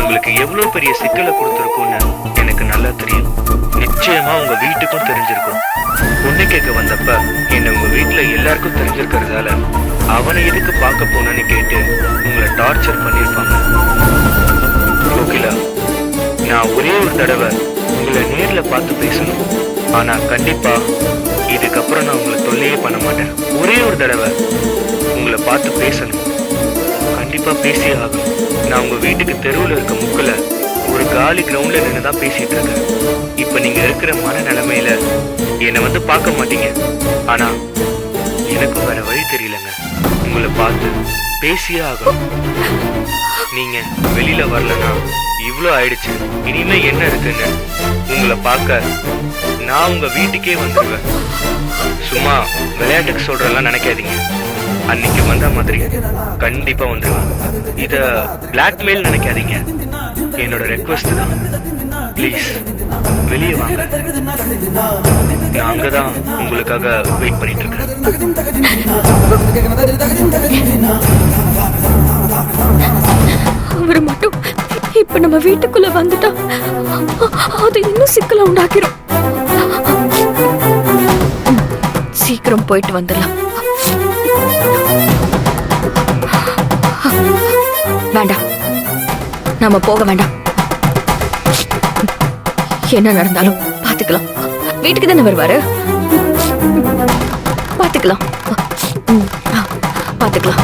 உங்களுக்கு எவ்வளவு பெரிய சிக்கலை கொடுத்துருக்கும்னு எனக்கு நல்லா தெரியும். நிச்சயமா உங்க வீட்டுக்கும் தெரிஞ்சிருக்கும். பொண்ணு கேட்க வந்தப்ப என்ன உங்க வீட்டுல எல்லாருக்கும் தெரிஞ்சிருக்கிறதால அவனை எதுக்கு பார்க்க போனேன்னு கேட்டு உங்களை டார்ச்சர் பண்ணிருப்பாங்க. கோகிலா, நான் ஒரே ஒரு தடவை உங்களை நேர்ல பார்த்து பேசணும். ஆனா கண்டிப்பா இதுக்கப்புறம் நான் உங்களை தொல்லையே பண்ண மாட்டேன். ஒரே ஒரு தடவை உங்களை பார்த்து பேசணும். கண்டிப்பா பேசியே ஆகணும். நான் உங்க வீட்டுக்கு தெருவில் இருக்க முக்கில ஒரு காலி கிரவுண்ட்ல நின்று தான் பேசிட்டு இருக்கேன். இப்ப நீங்க இருக்கிற மனநிலைமையில என்னை வந்து பார்க்க மாட்டீங்க. ஆனா எனக்கும் வேற வழி தெரியலங்க. உங்களை பார்த்து பேசியே ஆகணும். நீங்க வெளியில வரலன்னா இவ்வளோ ஆயிடுச்சு, இனிமே என்ன இருக்குன்னு உங்களை பார்க்க நான் உங்க வீட்டுக்கே வந்துடுவேன். சும்மா விளையாட்டுக்கு சொல்றதெல்லாம் நினைக்காதீங்க. அன்னைக்கு வந்த மாதிரி கண்டிப்பா வந்துடுவேன். இத பிளாக்மெயில் நினைக்காதீங்க. என்னோட ரெக்வஸ்ட் தான். ப்ளீஸ் வெளியே வாங்க. நான் அங்கதான் உங்களுக்காக வெயிட் பண்ணிட்டு இருக்கேன். அவரு மட்டும் இப்ப நம்ம வீட்டுக்குள்ள வந்துட்டா அது இன்னும் சிக்கல உண்டாக்கிரும். சீக்கிரம் போயிட்டு வந்துடலாம். வேண்டாம், நாம போக வேண்டாம். என்ன நடந்தாலும் பாத்துக்கலாம். வீட்டுக்கு தானே வருவாரு, பாத்துக்கலாம். பாத்துக்கலாம்.